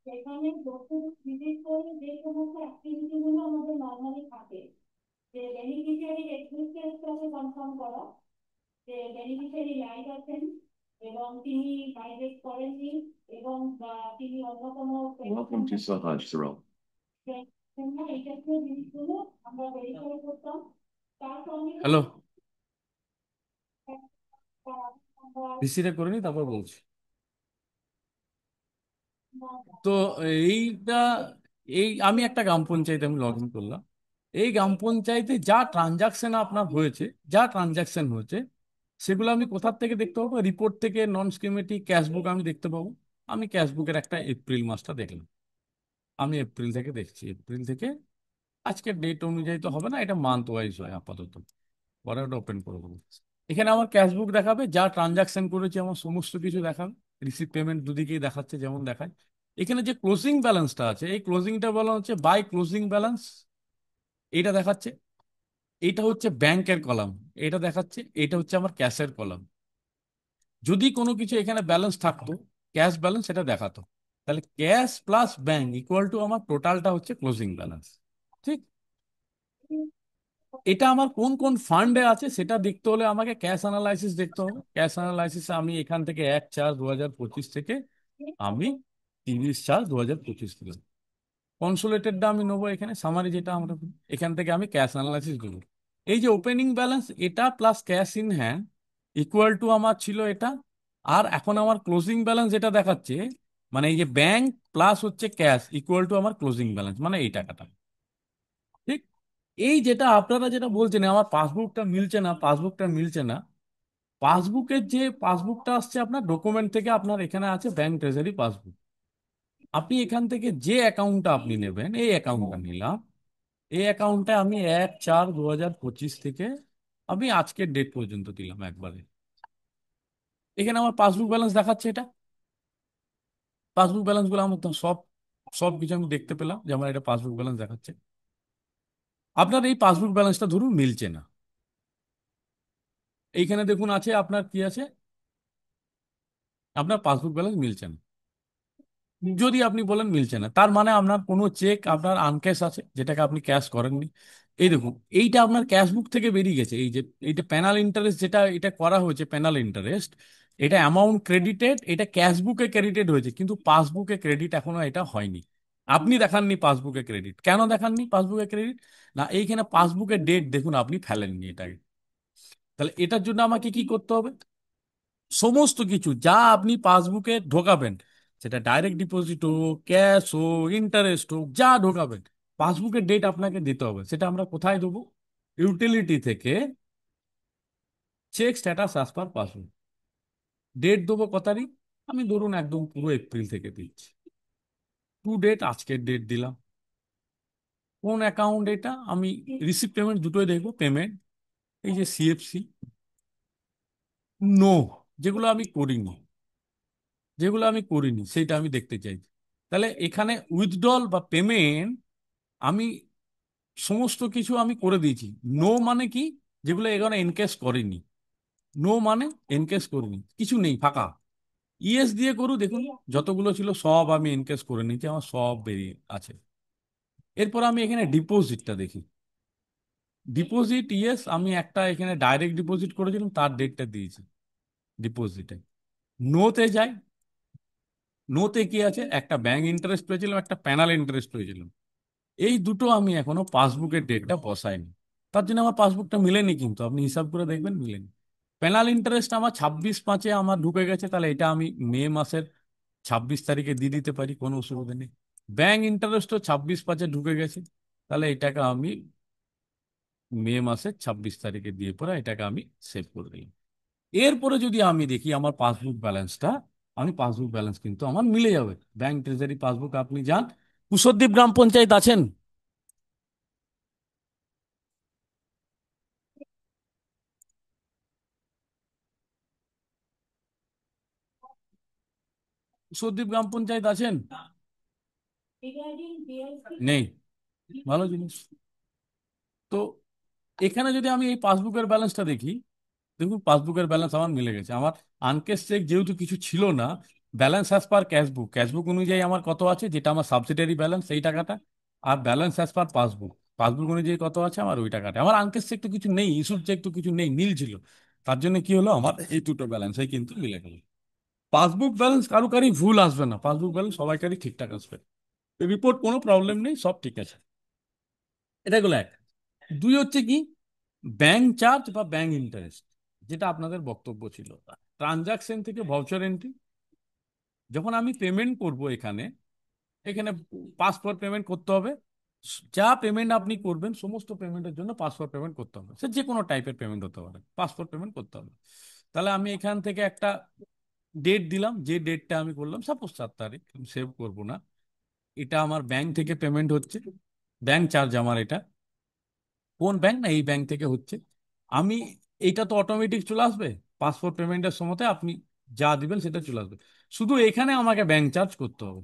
সেখানে যখন ভিজিট করে যে সমস্ত অ্যাক্টিভিটি গুলো আমাদের নর্মালি থাকে, যে বেনিফিশিয়ারি রেজিস্ট্রেশনটাকে কনফার্ম করা, যে বেনিফিশিয়ারি লাইভ আছেন এবং তিনি মাইগ্রেট করেননি, এবং বা তিনি অন্য কোনো Welcome to Sahaj Sarab. এই জাতীয় জিনিসগুলো আমরা ভেরিফাই করতাম। তার সঙ্গে হ্যালো, রিসিভটা করে নি তারপর বলছি। তো এইটা, এই আমি একটা গ্রাম পঞ্চায়েতে আমি লগ ইন করলাম। এই গ্রাম পঞ্চায়েতে যা ট্রানজাকশন আপনার হয়েছে, যা ট্রানজাকশন হয়েছে, সেগুলো আমি কোথার থেকে দেখতে পাবো? রিপোর্ট থেকে, নন স্কিমেটিক ক্যাশবুক আমি দেখতে পাবো। আমি ক্যাশবুকের একটা এপ্রিল মাসটা দেখলাম। আমি এপ্রিল থেকে দেখছি, এপ্রিল থেকে আজকের ডেট অনুযায়ী তো হবে না, এটা মান্থ ওয়াইজ হয় আপাতত। পরে ওটা ওপেন করে দেবো। এখানে আমার ক্যাশবুক দেখাবে, যা ট্রানজাকশন করেছি আমার সমস্ত কিছু দেখাবে। রিসিভ পেমেন্ট দুদিকেই দেখাচ্ছে যেমন দেখায়। এখানে যে ক্লোজিং ব্যালেন্সটা আছে, এই ক্লোজিংটা বলা হচ্ছে বাই ক্লোজিং ব্যালেন্স, এটা দেখাচ্ছে। এটা হচ্ছে ব্যাংকের কলাম, এটা দেখাচ্ছে। এটা হচ্ছে আমার ক্যাশের কলাম। যদি কোনো কিছু এখানে ব্যালেন্স থাকতো, ক্যাশ ব্যালেন্স এটা দেখাতো, তাহলে cash plus bank equal to আমার টোটালটা হচ্ছে ক্লোজিং ব্যালেন্স। ঠিক। এটা আমার কোন কোন ফান্ডে আছে সেটা দেখতে হলে আমাকে ক্যাশ অ্যানালাইসিস দেখতে হবে। ক্যাশ অ্যানালাইসিসে আমি এখান থেকে 1/4/2025 থেকে আমি 30/4/2025 দিলাম। কনসোলেটেডটা আমি নেবো এখানে, সামারি যেটা আমরা বলি। এখান থেকে আমি ক্যাশ অ্যানালাইসিস দেবো। এই যে ওপেনিং ব্যালেন্স এটা plus cash in hand equal to আমার ছিল এটা। আর এখন আমার ক্লোজিং ব্যালেন্স যেটা দেখাচ্ছে, মানে এই যে ব্যাংক প্লাস হচ্ছে ক্যাশ ইকুয়াল টু আমার ক্লোজিং ব্যালেন্স, মানে এই টাকাটা। ঠিক। এই যেটা আপনারা যেটা বলছেন আমার পাসবুকটা মিলছে না, পাসবুকটা মিলছে না, পাসবুকের যে পাসবুকটা আসছে আপনার ডকুমেন্ট থেকে, আপনার এখানে আছে ব্যাংক ট্রেজারি পাসবুক। আপনি এখান থেকে যে অ্যাকাউন্টটা আপনি নেবেন, এই অ্যাকাউন্টটা নিলাম। এই অ্যাকাউন্টে আমি 1/4/2025 থেকে আমি আজকের ডেট পর্যন্ত দিলাম একবারে। এখানে আমার পাসবুক ব্যালেন্স দেখাচ্ছে এটা। পাসবুক ব্যালেন্স গুলো আমার তো সব সব কিছু আমি দেখতে পেলাম যে আমার এটা পাসবুক ব্যালেন্স দেখাচ্ছে। আপনার এই পাসবুক ব্যালেন্সটা ধরুন মিলছে না। এইখানে দেখুন আছে আপনার কি আছে, আপনার পাসবুক ব্যালেন্স মিলছে না। যদি আপনি বলেন মিলছে না, তার মানে আপনার কোনো চেক আপনার আনক্যাশ আছে, যেটাকে আপনি ক্যাশ করেননি। এই দেখুন, এইটা আপনার ক্যাশ বুক থেকে বেরিয়ে গেছে। এই যে এইটা পেনাল ইন্টারেস্ট, যেটা এটা করা হয়েছে পেনাল ইন্টারেস্ট, এটা অ্যামাউন্ট ক্রেডিটেড, এটা ক্যাশ বুকে ক্রেডিটেড হয়েছে, কিন্তু পাসবুকে ক্রেডিট এখনো এটা হয়নি। আপনি দেখাননি পাসবুকে ক্রেডিট, কেন দেখাননি পাসবুকে ক্রেডিট? না, এইখানে পাসবুকের ডেট দেখুন আপনি ফেলেননি এটাকে। তাহলে এটার জন্য আমাকে কি করতে হবে? সমস্ত কিছু যা আপনি পাসবুকে ঢোকাবেন, সেটা ডাইরেক্ট ডিপোজিট হোক, ক্যাশ হোক, ইন্টারেস্ট হোক, যা ঢোকাবেন, পাসবুকের ডেট আপনাকে দিতে হবে। সেটা আমরা কোথায় দেবো? ইউটিলিটি থেকে check status as per passbook. Date দেবো কত তারিখ? আমি ধরুন একদম পুরো এপ্রিল থেকে দিচ্ছি। টু ডেট আজকের ডেট দিলাম। কোন অ্যাকাউন্ট এটা? আমি রিসিভ পেমেন্ট দুটোই দেখবো। পেমেন্ট, এই যে সিএফসি, নো, যেগুলো আমি করিনি, যেগুলো আমি করিনি সেটা আমি দেখতে চাই। তাহলে এখানে উইথড্রল বা পেমেন্ট আমি সমস্ত কিছু আমি করে দিয়েছি। নো মানে কি? যেগুলো এখানে এনকেস করেনি। নো মানে এনকেস করিনি, কিছু নেই, ফাঁকা। ইএস দিয়ে করু, দেখুন যতগুলো ছিল সব আমি এনকেস করে নিয়েছি, আমার সব বেরিয়ে আছে। এরপর আমি এখানে ডিপোজিটটা দেখি। ডিপোজিট, ইয়েস, আমি একটা এখানে ডাইরেক্ট ডিপোজিট করেছিলাম, তার ডেটটা দিয়েছি ডিপোজিটে। নোতে যাই। নোতে কি আছে? একটা ব্যাংক ইন্টারেস্ট পেয়েছিলাম, একটা প্যানাল ইন্টারেস্ট পেয়েছিলাম। এই দুটো আমি এখনো পাসবুকের ডেটটা বসাইনি। তার জন্য আমার পাসবুকটা মিলেনি, কিন্তু আপনি হিসাব করে দেখবেন মিলেনি। পেনাল ইন্টারেস্ট আমার 26/5 আমার ঢুকে গেছে, তাহলে এটা আমি মে মাসের 26 তারিখে দিয়ে দিতে পারি, কোনো অসুবিধা নেই। ব্যাংক ইন্টারেস্টও 26/5 ঢুকে গেছে, তাহলে এটাকে আমি মে মাসের 26 তারিখে দিয়ে পরে এটাকে আমি সেভ করে দিলাম। এরপরে যদি আমি দেখি আমার পাসবুক ব্যালেন্সটা, আমি পাসবুক ব্যালেন্স কিন্তু আমার মিলে যাবে। ব্যাংক ট্রেজারি পাসবুক আপনি যান, কুশদ্বীপ গ্রাম পঞ্চায়েত আছেন? কুশদ্বীপ গ্রাম পঞ্চায়েত আছেন? নেই? ভালো জিনিস। তো এখানে যদি আমি এই পাসবুকের ব্যালেন্সটা দেখি, দেখুন পাসবুকের ব্যালেন্স আমার মিলে গেছে। আমার আনকেস চেক যেহেতু কিছু ছিল না, ব্যালেন্স অ্যাজ পার ক্যাশবুক, ক্যাশবুক অনুযায়ী আমার কত আছে, যেটা আমার সাবসিডিয়ারি ব্যালেন্স সেই টাকাটা, আর balance as per passbook, passbook অনুযায়ী কত আছে আমার ওই টাকাটা। আমার আনকেস চেক তো কিছু নেই, ইস্যুড চেক তো কিছু নেই, নীল ছিল। তার জন্য কি হলো, আমার এই দুটো ব্যালেন্সই কিন্তু মিলে গেল। পাসবুক ব্যালেন্স কারোরই ভুল আসবে না, পাসবুক ব্যালেন্স সবাইকারই ঠিকঠাক আসবে, রিপোর্ট কোনো প্রবলেম নেই, সব ঠিক আছে। এটা গেলো এক। দুই হচ্ছে কি, ব্যাংক চার্জ বা ব্যাংক ইন্টারেস্ট, যেটা আপনাদের বক্তব্য ছিল, ট্রানজাকশন থেকে ভাউচার এন্ট্রি। যখন আমি পেমেন্ট করব এখানে, এখানে পাসপোর্ট পেমেন্ট করতে হবে। যা পেমেন্ট আপনি করবেন সমস্ত পেমেন্টের জন্য পাসপোর্ট পেমেন্ট করতে হবে, সে যে কোনো টাইপের পেমেন্ট হতে পারে, পাসপোর্ট পেমেন্ট করতে হবে। তাহলে আমি এখান থেকে একটা ডেট দিলাম, যে ডেটটা আমি করলাম সাপোজ 7 তারিখ, সেভ করব না। এটা আমার ব্যাংক থেকে পেমেন্ট হচ্ছে, ব্যাংক চার্জ আমার এটা, কোন ব্যাংক না এই ব্যাংক থেকে হচ্ছে। আমি, এইটা তো অটোমেটিক চলে আসবে, পাসপোর্ট পেমেন্টের সময় আপনি যা দিবেন সেটা চলে আসবে। শুধু এখানে আমাকে ব্যাংক চার্জ করতে হবে,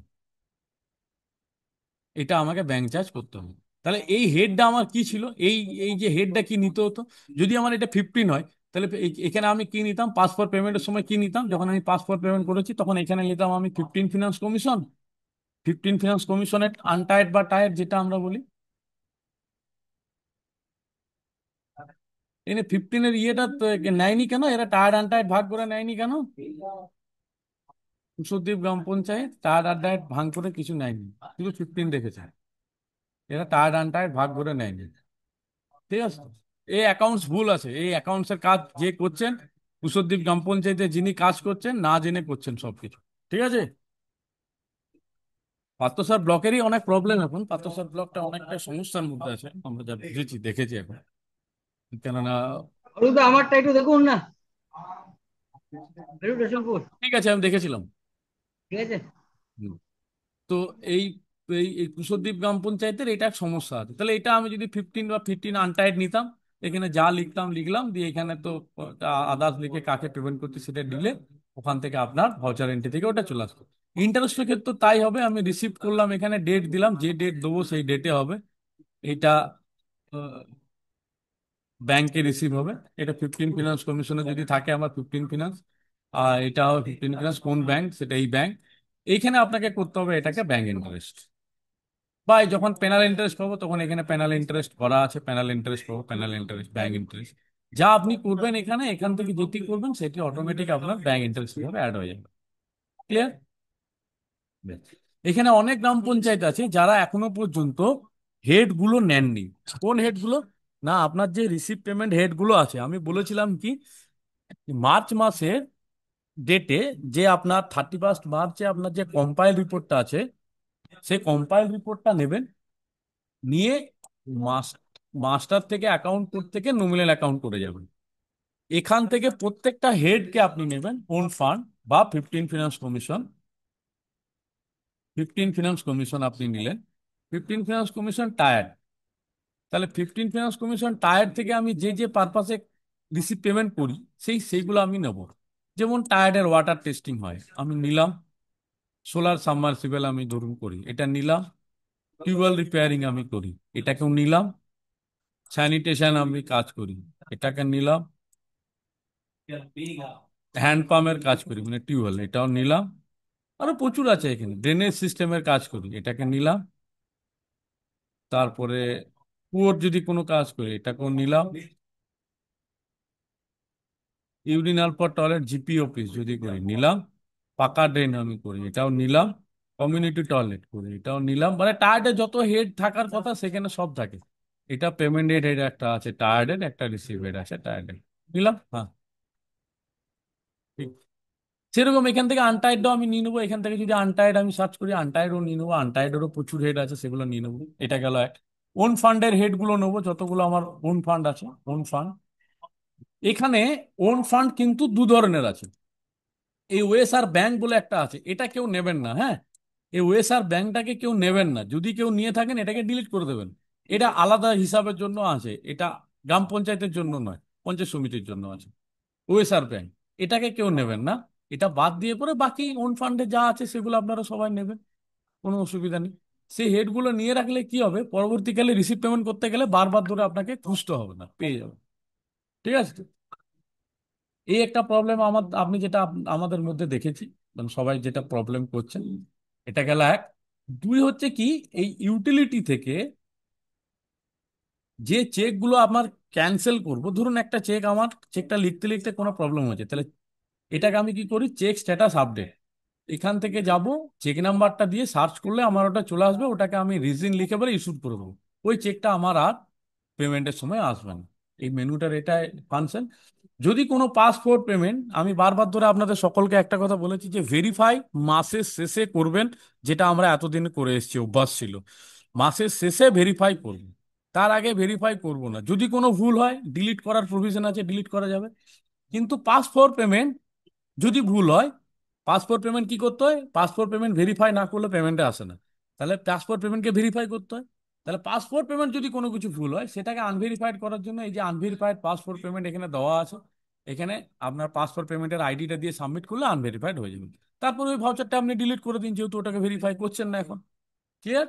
এটা আমাকে ব্যাংক চার্জ করতে হবে। তাহলে এই হেডটা আমার কি ছিল, এই এই যে হেডটা কি নিতে হতো, যদি আমার এটা 15 হয়, তাহলে এখানে আমি কি নিতাম, পাসপোর্ট পেমেন্টের সময় কি নিতাম, যখন আমি পাসপোর্ট পেমেন্ট করেছি তখন এখানে নিতাম আমি 15 ফিনান্স কমিশন। 15 ফিনান্স কমিশনের আনটায়ার্ড বা টায়ার্ড যেটা আমরা বলি, এনে 15-এর ইয়েটা তো নেয়নি কেন, এরা টায়ার্ড আনটায়ার্ড ভাগ করে নেয়নি কেন? কুশদ্বীপ গ্রাম পঞ্চায়েত টায়ার্ড আনটায়ার্ড ভাগ করে কিছু নেয়নি, শুধু 15 রেখেছে। এরা টায়ার্ড আনটায়ার্ড ভাগ করে নেয়নি, ঠিক আছে তো? এই অ্যাকাউন্টস ভুল আছে, এই অ্যাকাউন্টস এর কাজ যে করছেন, কুশদ্বীপ গ্রাম পঞ্চায়েতে যিনি কাজ করছেন না জেনে করছেন সবকিছু, ঠিক আছে? পাত্রসার ব্লকেরই অনেক প্রবলেম, এখন পাত্রসার ব্লকটা অনেকটা সমস্যার মধ্যে আছে, আমরা যা বুঝেছি দেখেছি এখন, কেননা। অরুদা আমারটা একটু দেখুন না, একটু রসুলপুর। ঠিক আছে, আমি দেখেছিলাম। ঠিক আছে। হুম। তো এই এই এই কুশদ্বীপ গ্রাম পঞ্চায়েতের এটা এক সমস্যা আছে। তাহলে এটা আমি যদি 15 বা 15 আনটাইড নিতাম, এখানে যা লিখতাম লিখলাম, দিয়ে এখানে তো আদার্স লিখে কাকে পেমেন্ট করতে সেটা দিলে ওখান থেকে আপনার ভাউচার এন্ট্রি থেকে ওটা চলে আসতো। ইন্টারেস্টের ক্ষেত্রে তাই হবে, আমি রিসিভ করলাম, এখানে ডেট দিলাম, যে ডেট দেবো সেই ডেটে হবে এটা, ব্যাংকে রিসিভ হবে। এটা 15 ফিনান্স কমিশনে যদি থাকে আমার 15 ফিনান্স, আর এটা হবে 15 ফিনান্স, কোন ব্যাংক সেটা এই ব্যাংক। এইখানে আপনাকে করতে হবে এটাকে ব্যাংক ইন্টারেস্ট, বা এই যখন পেনাল ইন্টারেস্ট পাবো তখন এখানে পেনাল ইন্টারেস্ট করা আছে, পেনাল ইন্টারেস্ট পাবো, পেনাল ইন্টারেস্ট, ব্যাংক ইন্টারেস্ট, যা আপনি করবেন এখানে, এখান থেকে যেটি করবেন সেটি অটোমেটিক আপনার ব্যাংক ইন্টারেস্ট হিসাবে অ্যাড হয়ে যাবে। ক্লিয়ার? এখানে অনেক গ্রাম পঞ্চায়েত আছে যারা এখনো পর্যন্ত হেড গুলো নেননি। কোন হেড গুলো? না, আপনার যে রিসিভ পেমেন্ট হেড গুলো আছে, আমি বলেছিলাম কি, মার্চ মাসের ডেটে, যে আপনার 31 মার্চে আপনার যে কম্পাইল রিপোর্টটা আছে, সেই কম্পাইল রিপোর্টটা নেবেন, নিয়ে মাস মাস্টার থেকে অ্যাকাউন্ট কোড থেকে নমিনাল অ্যাকাউন্ট করে যাবেন। এখান থেকে প্রত্যেকটা হেডকে আপনি নেবেন ওন ফান্ড বা 15 ফিনান্স কমিশন, 15 ফিনান্স কমিশন আপনি নিলেন, 15 ফিনান্স কমিশন টায়ার্ড। তাহলে 15 ফিনান্স কমিশন টায়ার্ড থেকে আমি যে যে পারপাসে রিসিভ পেমেন্ট করি, সেইগুলো আমি নেব। যেমন টায়ার্ডের ওয়াটার টেস্টিং হয় আমি নিলাম, সোলার সাবমার্সিবল আমি ধরুন করি এটা নিলাম, টিউবওয়েল রিপেয়ারিং আমি করি এটাকেও নিলাম, স্যানিটেশন আমি কাজ করি এটাকে নিলাম, হ্যান্ড পাম্পের কাজ করি মানে টিউবওয়েল এটাও নিলাম, আরো প্রচুর আছে এখানে, ড্রেনেজ সিস্টেমের কাজ করি এটাকে নিলাম, তারপরে কুয়োর যদি কোনো কাজ করি এটাকেও নিলাম, urinal for toilet GP office যদি করি নিলাম, পাকা ড্রেন আমি করি এটাও নিলাম, কমিউনিটি টয়লেট করি এটাও নিলাম, মানে টায়ার্ডে যত হেড থাকার কথা সেখানে সব থাকে। এটা পেমেন্ট হেড একটা আছে টায়ার্ডের, একটা রিসিভ হেড আছে টায়ার্ডের, নিলাম, হ্যাঁ। ঠিক। সেরকম এখান থেকে আনটাইডও আমি নিয়ে নেবো, এখান থেকে যদি আনটাইড আমি সার্চ করি আনটাইডও নিয়ে নেবো, আনটাইডেরও প্রচুর হেড আছে, সেগুলো নিয়ে নেবো। এটা গেল এক। ওন ফান্ডের হেড গুলো নেবো, যতগুলো আমার ওন ফান্ড আছে, ওন ফান্ড। এখানে ওন ফান্ড কিন্তু দু ধরনের আছে। এই ওএসআর ব্যাংক বলে একটা আছে, এটা কেউ নেবেন না, হ্যাঁ। এই ওএসআর ব্যাংকটাকে কেউ নেবেন না, যদি কেউ নিয়ে থাকেন এটাকে ডিলিট করে দেবেন। এটা আলাদা হিসাবের জন্য আছে, এটা গ্রাম পঞ্চায়েতের জন্য নয়, পঞ্চায়েত সমিতির জন্য আছে ওএসআর ব্যাংক। এটাকে কেউ নেবেন না। এটা বাদ দিয়ে পরে বাকি ওন ফান্ডে যা আছে সেগুলো আপনারা সবাই নেবেন, কোনো অসুবিধা নেই। সেই হেডগুলো নিয়ে রাখলে কি হবে, পরবর্তীকালে রিসিভ পেমেন্ট করতে গেলে বারবার ধরে আপনাকে খুঁজতে হবে না, পেয়ে যাবেন। ঠিক আছে তো? এই একটা প্রবলেম আমার, আপনি যেটা আমাদের মধ্যে দেখেছি, মানে সবাই যেটা প্রবলেম করছেন, এটা গেল এক। দুই হচ্ছে কি, এই ইউটিলিটি থেকে যে চেকগুলো আমার ক্যান্সেল করব, ধরুন একটা চেক, আমার চেকটা লিখতে লিখতে কোনো প্রবলেম হয়েছে, তাহলে এটাকে আমি কি করি, চেক স্ট্যাটাস আপডেট, এখান থেকে যাব, চেক নাম্বারটা দিয়ে সার্চ করলে আমার ওটা চলে আসবে, ওটাকে আমি রিজন লিখে বলে ইস্যু করে দেবো। ওই চেকটা আমার আর পেমেন্টের সময় আসবে না। এই মেনুটার এটা ফাংশন। যদি কোনো পাসপোর্ট পেমেন্ট, আমি বারবার ধরে আপনাদের সকলকে একটা কথা বলেছি যে ভেরিফাই মাসের শেষে করবেন, যেটা আমরা এতদিন করে এসেছি, অভ্যাস ছিল। মাসের শেষে ভেরিফাই করব, তার আগে ভেরিফাই করব না। যদি কোনো ভুল হয় ডিলিট করার প্রভিশন আছে, ডিলিট করা যাবে। কিন্তু পাসপোর্ট পেমেন্ট যদি ভুল হয়, পাসপোর্ট পেমেন্ট কি করতে হয়, পাসপোর্ট পেমেন্ট ভেরিফাই না করলে পেমেন্টে আসে না। তাহলে পাসপোর্ট পেমেন্টকে ভেরিফাই করতে হয়। তাহলে পাসপোর্ট পেমেন্ট যদি কোনো কিছু ভুল হয়, সেটাকে আনভেরিফাইড করার জন্য এই যে আনভেরিফাইড পাসপোর্ট পেমেন্ট এখানে দেওয়া আছে, এখানে আপনার পাসপোর্ট পেমেন্টের আইডিটা দিয়ে সাবমিট করলে আনভেরিফাইড হয়ে যাবে। তারপর ওই ভাউচারটা আপনি ডিলিট করে দিন, যেহেতু ওটাকে ভেরিফাই করছেন না এখন। ক্লিয়ার?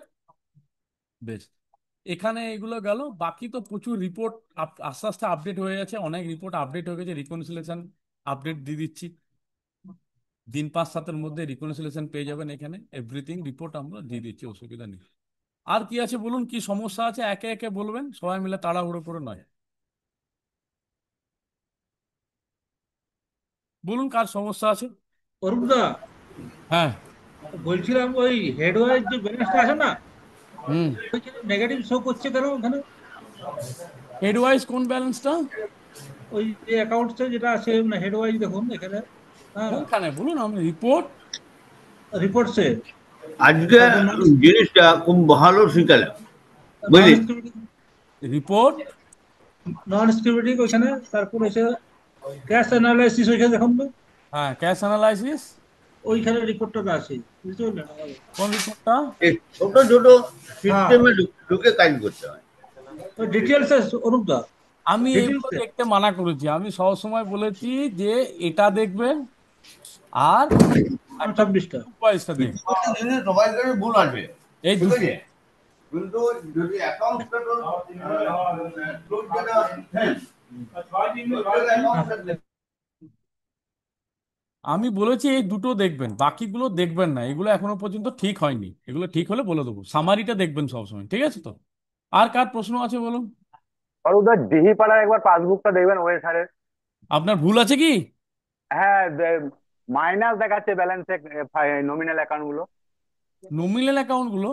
বেশ। এখানে এগুলো গেল, বাকি তো প্রচুর রিপোর্ট আস্তে আস্তে আপডেট হয়ে গেছে, অনেক রিপোর্ট আপডেট হয়ে গেছে, রিকনসিলেশন আপডেট দিয়ে দিচ্ছি। দিন 5-7-এর মধ্যে রিকনসিলেশন পেয়ে যাবেন, এখানে এভরিথিং রিপোর্ট আমরা দিয়ে দিচ্ছি, অসুবিধা নেই। আর কি আছে বলুন, কি সমস্যা আছে একে একে বলবেন, সবাই মিলে তাড়াহুড়ো করে নয়। বলুন কার সমস্যা আছে। অরূপদা, হ্যাঁ। বলছিলাম ওই হেডওয়াইজ যে ব্যালেন্সটা আছে না, হুম। ওইখানে নেগেটিভ শো করছে কেন ওখানে? হেডওয়াইজ কোন ব্যালেন্সটা? ওই যে অ্যাকাউন্টসে যেটা আছে মানে হেডওয়াইজ দেখুন এখানে। হ্যাঁ, কোনখানে বলুন, আমি রিপোর্ট। রিপোর্টসে আজকে তারপর জিনিসটা খুব ভালো শিখালাম, নন বুঝলি? স্কিমিটিং, রিপোর্ট। নন স্কিমিটিং ওইখানে, তারপর এসে ক্যাশ অ্যানালাইসিস ওইখানে দেখুন তো, হ্যাঁ, ক্যাশ অ্যানালাইসিস। ওইখানে রিপোর্টটা আছে, বুঝতে পারলেন? কোন রিপোর্টটা? এই ছোট ছোট হ্যাঁ, সিস্টেমে ঢুকে কাজ করতে হয়। ওই ডিটেলসে অরূপদা, আমি এইগুলো ডিটেলসে দেখতে মানা করেছি, আমি সবসময় বলেছি যে এটা দেখবেন, আর একটা 26টা। সুপারভাইজটা দেখবেন। কিছু কিছু জিনিস সবার কাছে ভুল আছে, এই ঠিক দুটো। আছে? কিন্তু যদি অ্যাকাউন্টটা আমি বলেছি এই দুটো দেখবেন, বাকিগুলো দেখবেন না, এগুলো এখনো পর্যন্ত ঠিক হয়নি, এগুলো ঠিক হলে বলে দেবো। সামারিটা দেখবেন সবসময়, ঠিক আছে তো? আর কার প্রশ্ন আছে বলুন। আর ওদের দিহি পাড়ার একবার পাসবুকটা দেখবেন ওয়েসারের। আপনার ভুল আছে কি? হ্যাঁ, মাইনাস দেখাচ্ছে ব্যালেন্সে, নমিনাল অ্যাকাউন্ট গুলো। নমিনাল অ্যাকাউন্ট গুলো?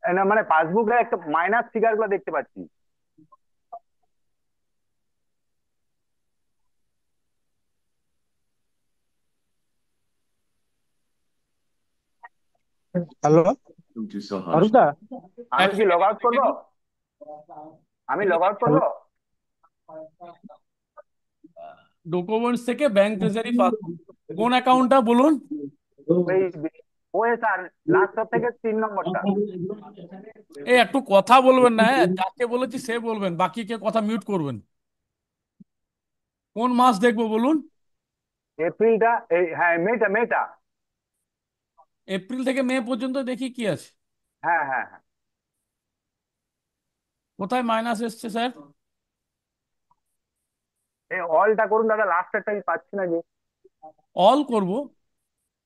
না মানে পাসবুকে একটা মাইনাস ফিগার গুলো দেখতে পাচ্ছি। হ্যালো, অরূপদা। এক আমি কি লগ সেকেন্ড, এক আউট করবো? সেকেন্ড। আমি লগ আউট করবো? ডকুমেন্টস থেকে ব্যাংক ট্রেজারি পাসবুক, কোন অ্যাকাউন্টটা বলুন? ওই ওয়েসার লাস্ট থেকে 3 নম্বরটা। এই একটু কথা বলবেন না, হ্যাঁ, যাকে বলেছি সে বলবেন, বাকিকে কথা মিউট করবেন। কোন মাস দেখবো বলুন? এপ্রিলটা, এই হ্যাঁ মেটা মেটা। এপ্রিল থেকে মে পর্যন্ত দেখি কি আছে। হ্যাঁ হ্যাঁ হ্যাঁ। কোথায় মাইনাস এসছে স্যার? এই অলটা করুন দাদা, লাস্টেরটা আমি পাচ্ছি না যে। অল করব?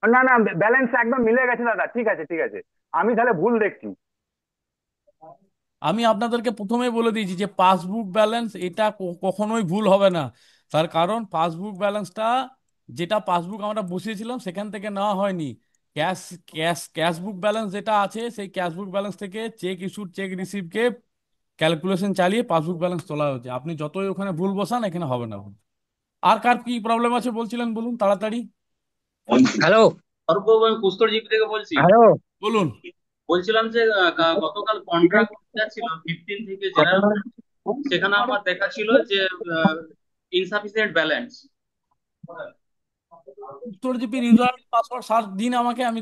না না, ব্যালেন্স একদম মিলে গেছে দাদা, ঠিক আছে ঠিক আছে। আমি তাহলে ভুল দেখছি। আমি আপনাদেরকে প্রথমে বলে দিয়েছি যে পাসবুক ব্যালেন্স এটা কখনোই ভুল হবে না। তার কারণ পাসবুক ব্যালেন্সটা, যেটা পাসবুক আমরা বসিয়েছিলাম সেখান থেকে নেওয়া হয়নি। ক্যাশ ক্যাশবুক ব্যালেন্স যেটা আছে, সেই ক্যাশবুক ব্যালেন্স থেকে চেক ইস্যুড, চেক রিসিভকে ক্যালকুলেশন চালিয়ে পাসবুক ব্যালেন্স তোলা হয়েছে। আপনি যতই ওখানে ভুল বসান, এখানে হবে না ভুল। আর কার কি প্রবলেম আছে বলছিলেন, বলুন তাড়াতাড়ি। হ্যালো। অরূপবাবু, আমি কুস্তর জিপি থেকে বলছি। হ্যালো। বলুন। বলছিলাম যে গতকাল কন্ট্রাক্ট ছিল 15 থেকে জেনারেল, সেখানে আমার দেখা ছিল যে ইনসাফিসিয়েন্ট ব্যালেন্স। উত্তর জিপির ইউজার পাসওয়ার্ড সার্চ দিন আমাকে, আমি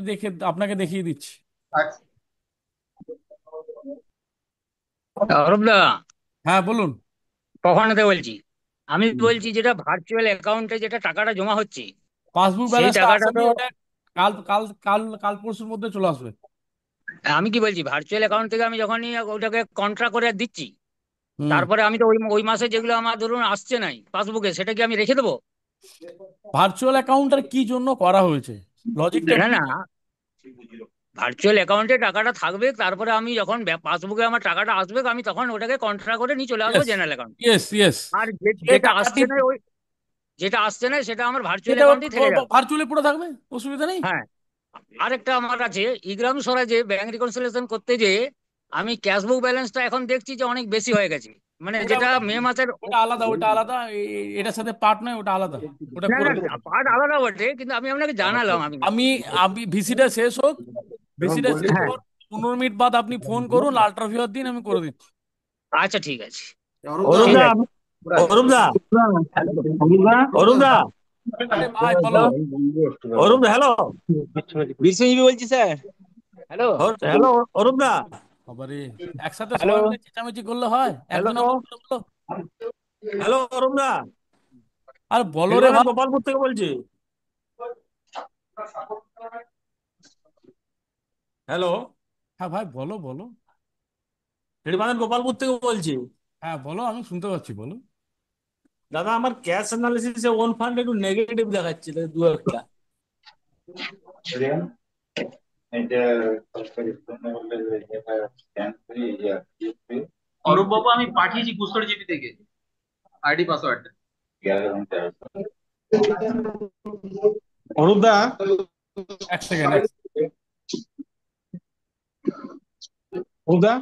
আপনাকে দেখিয়ে দিচ্ছি। অরূপদা, হ্যাঁ বলুন। কখনোতে বলছি। আমি বলছি যেটা ভার্চুয়াল অ্যাকাউন্টে যেটা টাকাটা জমা হচ্ছে, পাসবুক সেই ব্যালেন্সটা টাকাটা আসেনি, তো ওটা কাল কাল কাল কাল পরশুর মধ্যে চলে আসবে। আমি কি বলছি, ভার্চুয়াল অ্যাকাউন্ট থেকে আমি যখনই ওটাকে কন্ট্রা করে দিচ্ছি, হুম। তারপরে আমি তো ওই ওই মাসে যেগুলো আমার ধরুন আসছে নাই পাসবুকে, সেটা কি আমি রেখে দেবো? ভার্চুয়াল অ্যাকাউন্টটা কি জন্য করা হয়েছে, লজিকটা না কি? না, ভার্চুয়াল অ্যাকাউন্টে টাকাটা থাকবে, তারপরে আমি যখন পাসবুকে আমার টাকাটা আসবে, আমি তখন ওটাকে কন্ট্রা করে নিয়ে চলে আসবো yes, general account. Yes, yes. আর সেই যেটা টাকাটি আসছে না, ওই যেটা আসছে না সেটা আমার ভার্চুয়াল সেটা অ্যাকাউন্টেই থেকে যাবে। ভার্চুয়ালি পুরো থাকবে, অসুবিধা নেই। হ্যাঁ। আরেকটা আমার আছে, ইগ্রাম স্বরাজে ব্যাংক রিকনসিলিয়েশন করতে যে আমি ক্যাশবুক ব্যালেন্সটা এখন দেখছি যে অনেক বেশি হয়ে গেছে, মানে ওটা যেটা ওটা মে মাসের। ওটা আলাদা, ওটা আলাদা, এটার সাথে পার্ট নয়, ওটা আলাদা। ওটা না করে না, দেবো। পার্ট আলাদা বটে, কিন্তু আমি আপনাকে জানালাম আমি। আমি আমি ভিসিটা শেষ হোক, ভিসিটা শেষ হ্যাঁ। পর 15 মিনিট বাদ আপনি ফোন করুন, আল্ট্রাভিওর দিন, আমি করে দিচ্ছি। আচ্ছা ঠিক আছে। ঠিক অরূপদা, আছে। অরূপদা, অরূপদা, আরে ভাই বলো। অরূপদা, হ্যালো, বিশ্বজিৎ বলছি স্যার। হ্যালো। হ্যালো, অরূপদা, বাবারে, একসাথে হ্যালো। সবাই মিলে চেঁচামেচি করলে হয়? হ্যালো, একজন একজন করে বলো। হ্যালো, অরূপদা, আর বলো রে হিড়বাগান ভাই। গোপালপুর থেকে বলছি। হ্যালো, হ্যাঁ ভাই, বলো বলো। হিড়বাগান গোপালপুর থেকে বলছি। হ্যাঁ বলো, আমি শুনতে পাচ্ছি, বলো। দাদা, আমার ক্যাশ অ্যানালিসিসে ওন ফান্ড একটু নেগেটিভ দেখাচ্ছে, দু একটা। অরূপবাবু, আমি পাঠিয়েছি কুস্তর জিপি থেকে আইডি পাসওয়ার্ড। অরূপদা, 1 সেকেন্ড। অরূপদা,